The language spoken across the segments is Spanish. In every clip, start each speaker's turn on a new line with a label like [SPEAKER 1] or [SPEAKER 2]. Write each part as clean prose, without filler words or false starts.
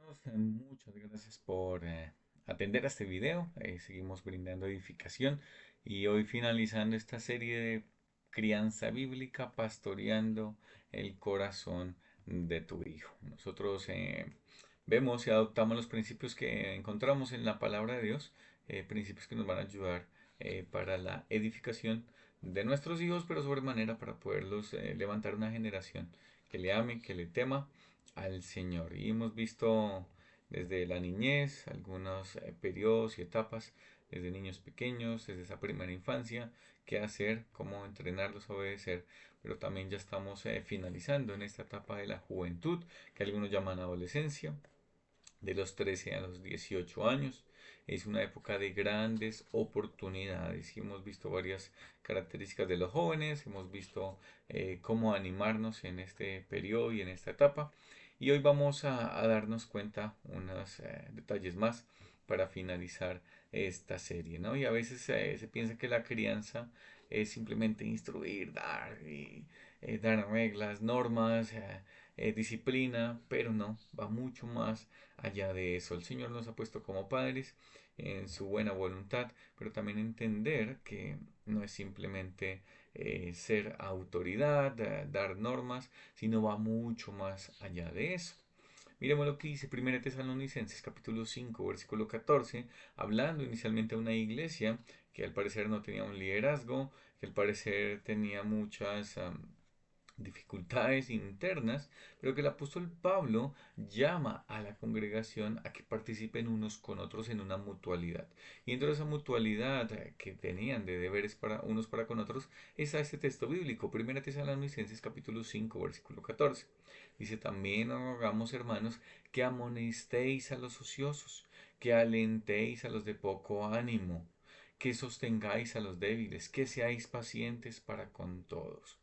[SPEAKER 1] Hermanos, muchas gracias por atender a este video. Seguimos brindando edificación y hoy finalizando esta serie de crianza bíblica, pastoreando el corazón de tu hijo. Nosotros vemos y adoptamos los principios que encontramos en la palabra de Dios, principios que nos van a ayudar para la edificación de nuestros hijos, pero sobremanera para poderlos levantar una generación que le ame, que le tema al Señor. Y hemos visto desde la niñez algunos periodos y etapas, desde niños pequeños, desde esa primera infancia, qué hacer, cómo entrenarlos a obedecer, pero también ya estamos finalizando en esta etapa de la juventud, que algunos llaman adolescencia, de los 13 a los 18 años. Es una época de grandes oportunidades y hemos visto varias características de los jóvenes, hemos visto cómo animarnos en este periodo y en esta etapa. Y hoy vamos a darnos cuenta unos detalles más para finalizar esta serie, ¿no? Y a veces se piensa que la crianza es simplemente instruir, dar reglas, normas, disciplina, pero no, va mucho más allá de eso. El Señor nos ha puesto como padres en su buena voluntad, pero también entender que no es simplemente ser autoridad, dar normas, sino va mucho más allá de eso. Miremos lo que dice 1 Tesalonicenses capítulo 5 versículo 14, hablando inicialmente de una iglesia que al parecer no tenía un liderazgo, que al parecer tenía muchas dificultades internas, pero que el apóstol Pablo llama a la congregación a que participen unos con otros en una mutualidad. Y dentro de esa mutualidad que tenían de deberes para unos para con otros, está este texto bíblico, 1 Tesalonicenses capítulo 5 versículo 14. Dice también, rogamos hermanos, que amonestéis a los ociosos, que alentéis a los de poco ánimo, que sostengáis a los débiles, que seáis pacientes para con todos.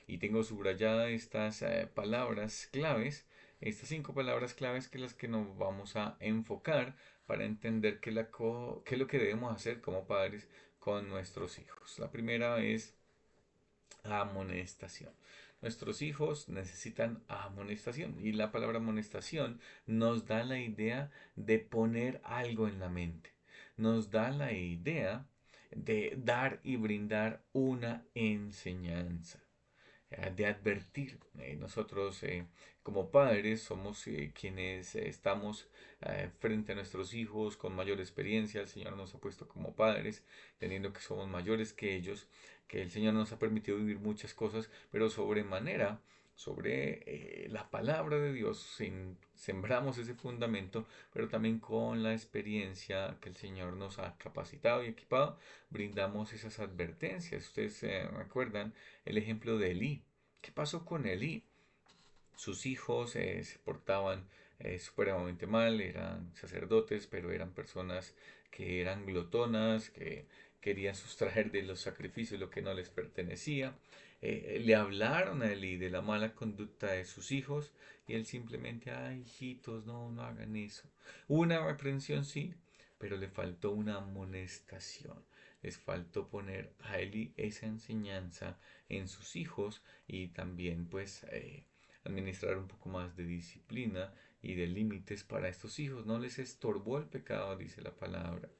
[SPEAKER 1] Y tengo subrayadas estas palabras claves, estas 5 palabras claves que las que nos vamos a enfocar para entender qué es lo que debemos hacer como padres con nuestros hijos. La primera es amonestación. Nuestros hijos necesitan amonestación y la palabra amonestación nos da la idea de poner algo en la mente. Nos da la idea de dar y brindar una enseñanza, de advertir. Nosotros como padres somos quienes estamos frente a nuestros hijos con mayor experiencia. El Señor nos ha puesto como padres, teniendo que somos mayores que ellos, que el Señor nos ha permitido vivir muchas cosas, pero sobremanera, sobre la palabra de Dios, sembramos ese fundamento, pero también con la experiencia que el Señor nos ha capacitado y equipado, brindamos esas advertencias. Ustedes recuerdan el ejemplo de Elí. ¿Qué pasó con Elí? Sus hijos se portaban supremamente mal, eran sacerdotes, pero eran personas que eran glotonas, que querían sustraer de los sacrificios lo que no les pertenecía. Le hablaron a Elí de la mala conducta de sus hijos y él simplemente, ay, hijitos, no, no hagan eso. Hubo una reprensión, sí, pero le faltó una amonestación. Les faltó poner a Eli esa enseñanza en sus hijos y también pues administrar un poco más de disciplina y de límites para estos hijos. No les estorbó el pecado, dice la palabra.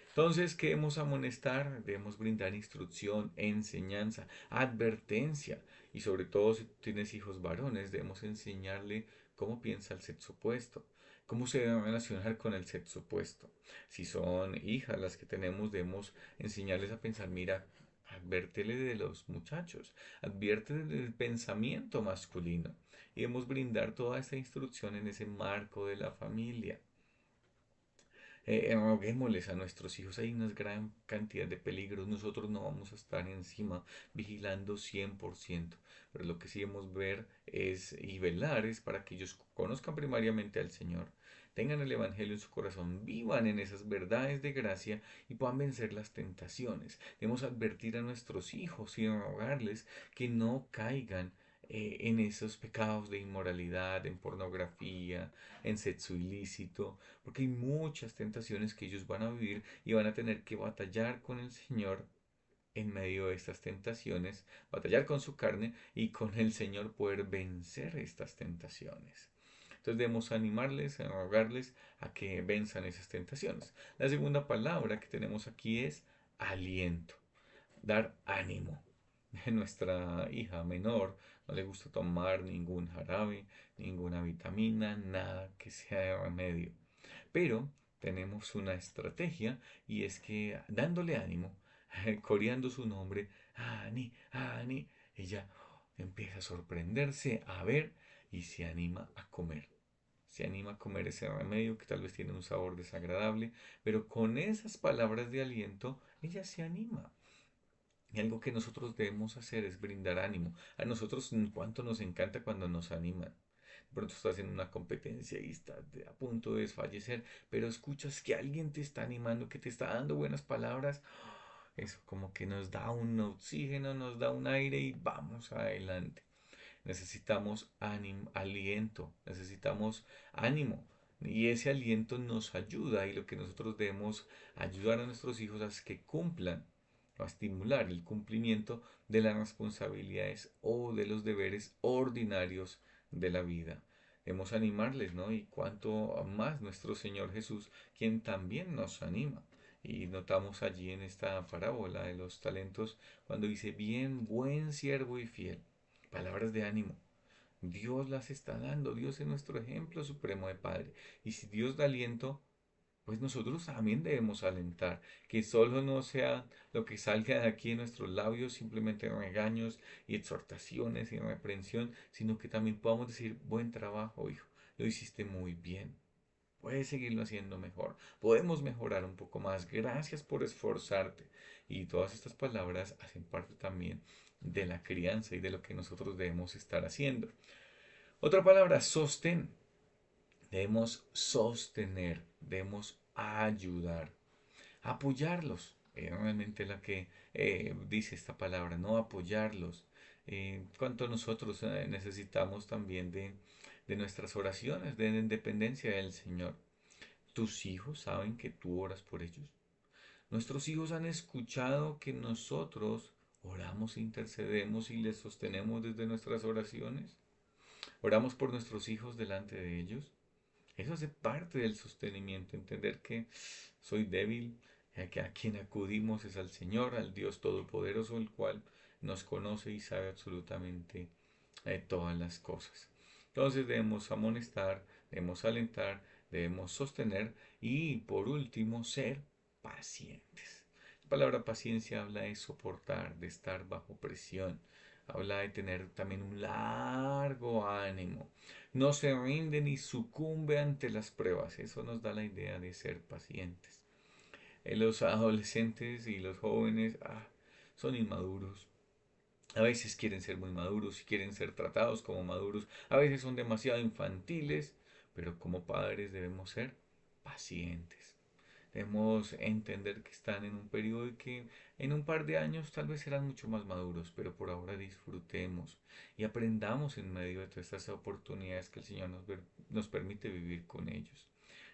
[SPEAKER 1] Entonces, ¿qué debemos amonestar? Debemos brindar instrucción, enseñanza, advertencia. Y sobre todo si tienes hijos varones, debemos enseñarle cómo piensa el sexo opuesto, cómo se debe relacionar con el sexo opuesto. Si son hijas las que tenemos, debemos enseñarles a pensar, mira, adviértele de los muchachos, adviértele del pensamiento masculino. Y debemos brindar toda esta instrucción en ese marco de la familia. Roguémosles a nuestros hijos, hay una gran cantidad de peligros, nosotros no vamos a estar encima vigilando 100%, pero lo que sí debemos ver es y velar es para que ellos conozcan primariamente al Señor, tengan el Evangelio en su corazón, vivan en esas verdades de gracia y puedan vencer las tentaciones. Debemos advertir a nuestros hijos y rogarles que no caigan en esos pecados de inmoralidad, en pornografía, en sexo ilícito, porque hay muchas tentaciones que ellos van a vivir y van a tener que batallar con el Señor en medio de estas tentaciones, batallar con su carne y con el Señor poder vencer estas tentaciones. Entonces debemos animarles, rogarles a que venzan esas tentaciones. La segunda palabra que tenemos aquí es aliento, dar ánimo. Nuestra hija menor no le gusta tomar ningún jarabe, ninguna vitamina, nada que sea de remedio. Pero tenemos una estrategia y es que dándole ánimo, coreando su nombre, Ani, Ani, ella empieza a sorprenderse, a ver y se anima a comer. Se anima a comer ese remedio que tal vez tiene un sabor desagradable, pero con esas palabras de aliento, ella se anima. Y algo que nosotros debemos hacer es brindar ánimo. A nosotros cuánto nos encanta cuando nos animan. De pronto estás en una competencia y estás a punto de desfallecer, pero escuchas que alguien te está animando, que te está dando buenas palabras. Eso como que nos da un oxígeno, nos da un aire y vamos adelante. Necesitamos aliento, necesitamos ánimo. Y ese aliento nos ayuda y lo que nosotros debemos ayudar a nuestros hijos es que cumplan o a estimular el cumplimiento de las responsabilidades o de los deberes ordinarios de la vida. Debemos animarles, ¿no? Y cuanto más nuestro Señor Jesús, quien también nos anima. Y notamos allí en esta parábola de los talentos, cuando dice, bien, buen siervo y fiel. Palabras de ánimo. Dios las está dando. Dios es nuestro ejemplo supremo de Padre. Y si Dios da aliento, pues nosotros también debemos alentar. Que solo no sea lo que salga de aquí en nuestros labios, simplemente regaños y exhortaciones y reprensión, sino que también podamos decir, buen trabajo, hijo. Lo hiciste muy bien. Puedes seguirlo haciendo mejor. Podemos mejorar un poco más. Gracias por esforzarte. Y todas estas palabras hacen parte también de la crianza y de lo que nosotros debemos estar haciendo. Otra palabra, sostén. Debemos sostener, debemos ayudar, apoyarlos. Realmente la que dice esta palabra, no apoyarlos. Cuanto nosotros necesitamos también de nuestras oraciones, de independencia del Señor. ¿Tus hijos saben que tú oras por ellos? Nuestros hijos han escuchado que nosotros oramos, intercedemos y les sostenemos desde nuestras oraciones. Oramos por nuestros hijos delante de ellos. Eso hace parte del sostenimiento, entender que soy débil, que a quien acudimos es al Señor, al Dios Todopoderoso, el cual nos conoce y sabe absolutamente todas las cosas. Entonces debemos amonestar, debemos alentar, debemos sostener y por último ser pacientes. La palabra paciencia habla de soportar, de estar bajo presión, habla de tener también un largo ánimo. No se rinde ni sucumbe ante las pruebas. Eso nos da la idea de ser pacientes. Los adolescentes y los jóvenes son inmaduros. A veces quieren ser muy maduros y quieren ser tratados como maduros. A veces son demasiado infantiles, pero como padres debemos ser pacientes. Debemos entender que están en un periodo y que en un par de años tal vez serán mucho más maduros, pero por ahora disfrutemos y aprendamos en medio de todas estas oportunidades que el Señor nos permite vivir con ellos.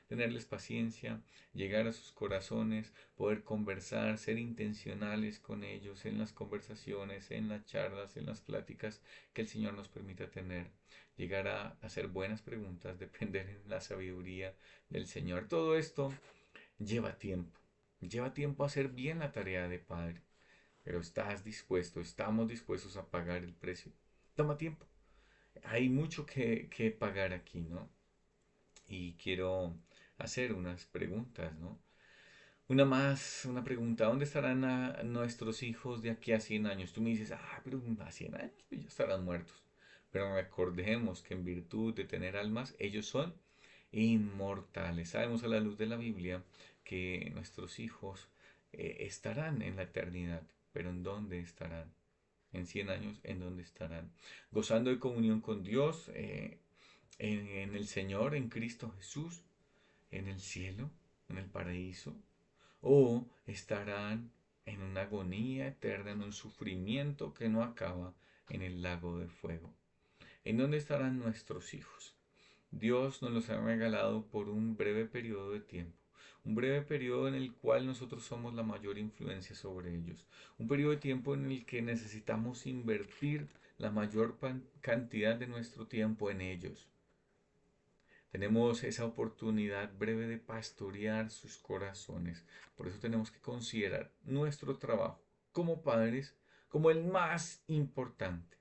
[SPEAKER 1] Tenerles paciencia, llegar a sus corazones, poder conversar, ser intencionales con ellos en las conversaciones, en las charlas, en las pláticas que el Señor nos permita tener. Llegar a hacer buenas preguntas, depender en la sabiduría del Señor. Todo esto lleva tiempo. Lleva tiempo hacer bien la tarea de padre. Pero estás dispuesto, estamos dispuestos a pagar el precio. Toma tiempo. Hay mucho que pagar aquí, ¿no? Y quiero hacer unas preguntas, ¿no? Una pregunta, ¿dónde estarán nuestros hijos de aquí a 100 años? Tú me dices, pero a 100 años pues ya estarán muertos. Pero recordemos que en virtud de tener almas, ellos son inmortales. Sabemos a la luz de la Biblia que nuestros hijos estarán en la eternidad, pero ¿en dónde estarán? En 100 años, ¿en dónde estarán? Gozando de comunión con Dios, en el Señor, en Cristo Jesús, en el cielo, en el paraíso, o estarán en una agonía eterna, en un sufrimiento que no acaba en el lago de fuego. ¿En dónde estarán nuestros hijos? Dios nos los ha regalado por un breve periodo de tiempo, un breve periodo en el cual nosotros somos la mayor influencia sobre ellos, un periodo de tiempo en el que necesitamos invertir la mayor cantidad de nuestro tiempo en ellos. Tenemos esa oportunidad breve de pastorear sus corazones. Por eso tenemos que considerar nuestro trabajo como padres como el más importante.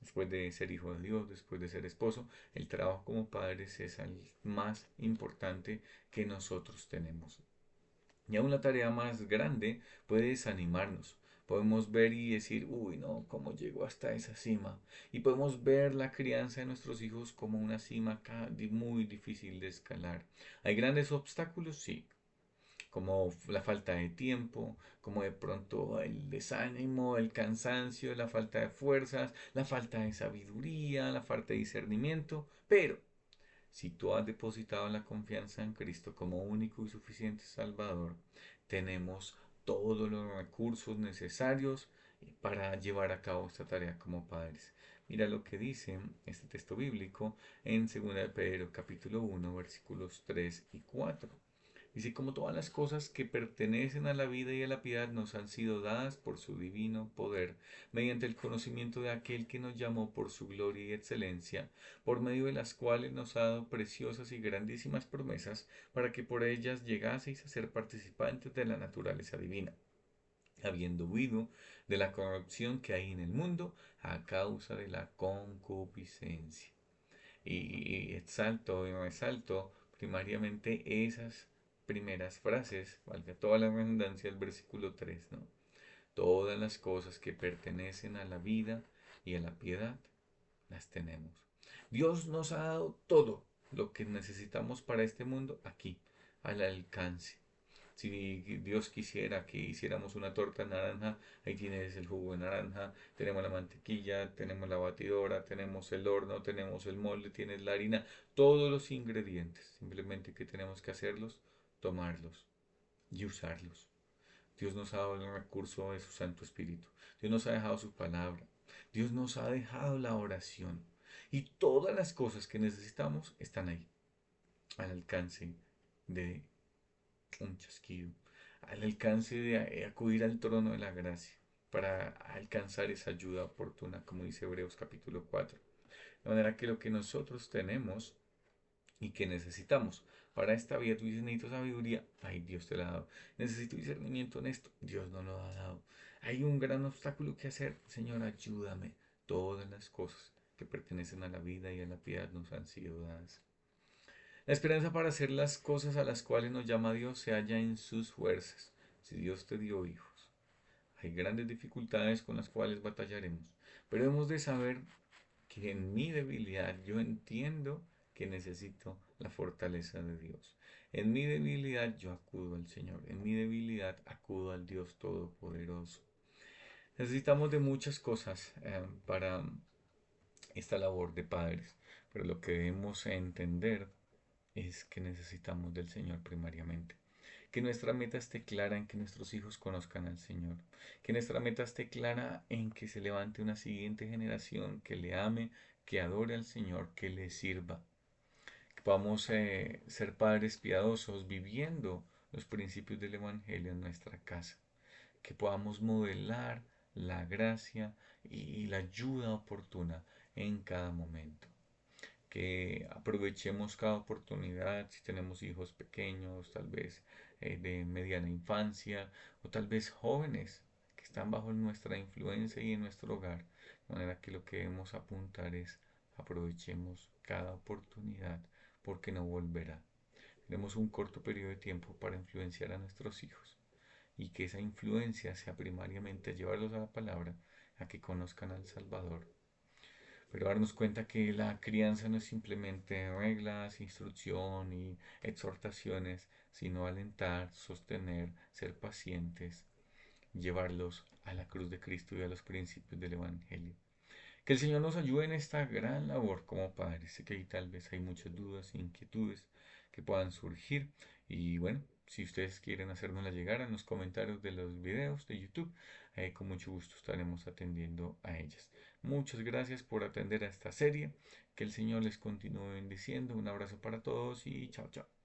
[SPEAKER 1] Después de ser hijo de Dios, después de ser esposo, el trabajo como padres es el más importante que nosotros tenemos. Y aún la tarea más grande puede desanimarnos. Podemos ver y decir, uy, no, ¿cómo llego hasta esa cima? Y podemos ver la crianza de nuestros hijos como una cima muy difícil de escalar. ¿Hay grandes obstáculos? Sí, como la falta de tiempo, como de pronto el desánimo, el cansancio, la falta de fuerzas, la falta de sabiduría, la falta de discernimiento, pero si tú has depositado la confianza en Cristo como único y suficiente Salvador, tenemos todos los recursos necesarios para llevar a cabo esta tarea como padres. Mira lo que dice este texto bíblico en 2 de Pedro capítulo 1 versículos 3 y 4. Dice, como todas las cosas que pertenecen a la vida y a la piedad nos han sido dadas por su divino poder, mediante el conocimiento de aquel que nos llamó por su gloria y excelencia, por medio de las cuales nos ha dado preciosas y grandísimas promesas, para que por ellas llegaseis a ser participantes de la naturaleza divina, habiendo huido de la corrupción que hay en el mundo a causa de la concupiscencia. Y exalto y resalto primariamente esas primeras frases, valga toda la redundancia del versículo 3, ¿no? Todas las cosas que pertenecen a la vida y a la piedad las tenemos. Dios nos ha dado todo lo que necesitamos para este mundo aquí, al alcance. Si Dios quisiera que hiciéramos una torta naranja, ahí tienes el jugo de naranja, tenemos la mantequilla, tenemos la batidora, tenemos el horno, tenemos el molde, tienes la harina, todos los ingredientes. Simplemente que tenemos que hacerlos, tomarlos y usarlos. Dios nos ha dado el recurso de su Santo Espíritu. Dios nos ha dejado su palabra. Dios nos ha dejado la oración. Y todas las cosas que necesitamos están ahí, al alcance de un chasquido, al alcance de acudir al trono de la gracia para alcanzar esa ayuda oportuna, como dice Hebreos capítulo 4. De manera que lo que nosotros tenemos y que necesitamos para esta vida, tú dices, necesito sabiduría, ay, Dios te la ha dado. Necesito discernimiento en esto, Dios no lo ha dado. Hay un gran obstáculo que hacer, Señor, ayúdame. Todas las cosas que pertenecen a la vida y a la piedad nos han sido dadas. La esperanza para hacer las cosas a las cuales nos llama Dios se halla en sus fuerzas. Si Dios te dio hijos, hay grandes dificultades con las cuales batallaremos, pero hemos de saber que en mi debilidad yo entiendo que necesito la fortaleza de Dios. En mi debilidad yo acudo al Señor, en mi debilidad acudo al Dios Todopoderoso. Necesitamos de muchas cosas para esta labor de padres, pero lo que debemos entender es que necesitamos del Señor primariamente. Que nuestra meta esté clara en que nuestros hijos conozcan al Señor. Que nuestra meta esté clara en que se levante una siguiente generación que le ame, que adore al Señor, que le sirva. Que podamos ser padres piadosos viviendo los principios del Evangelio en nuestra casa. Que podamos modelar la gracia y la ayuda oportuna en cada momento, que aprovechemos cada oportunidad, si tenemos hijos pequeños, tal vez de mediana infancia, o tal vez jóvenes que están bajo nuestra influencia y en nuestro hogar. De manera que lo que debemos apuntar es aprovechemos cada oportunidad porque no volverá. Tenemos un corto periodo de tiempo para influenciar a nuestros hijos y que esa influencia sea primariamente llevarlos a la palabra, a que conozcan al Salvador, pero darnos cuenta que la crianza no es simplemente reglas, instrucción y exhortaciones, sino alentar, sostener, ser pacientes, llevarlos a la cruz de Cristo y a los principios del Evangelio. Que el Señor nos ayude en esta gran labor como padres. Sé que ahí tal vez hay muchas dudas e inquietudes que puedan surgir. Y bueno, si ustedes quieren hacérnosla llegar en los comentarios de los videos de YouTube, con mucho gusto estaremos atendiendo a ellas. Muchas gracias por atender a esta serie. Que el Señor les continúe bendiciendo. Un abrazo para todos y chao, chao.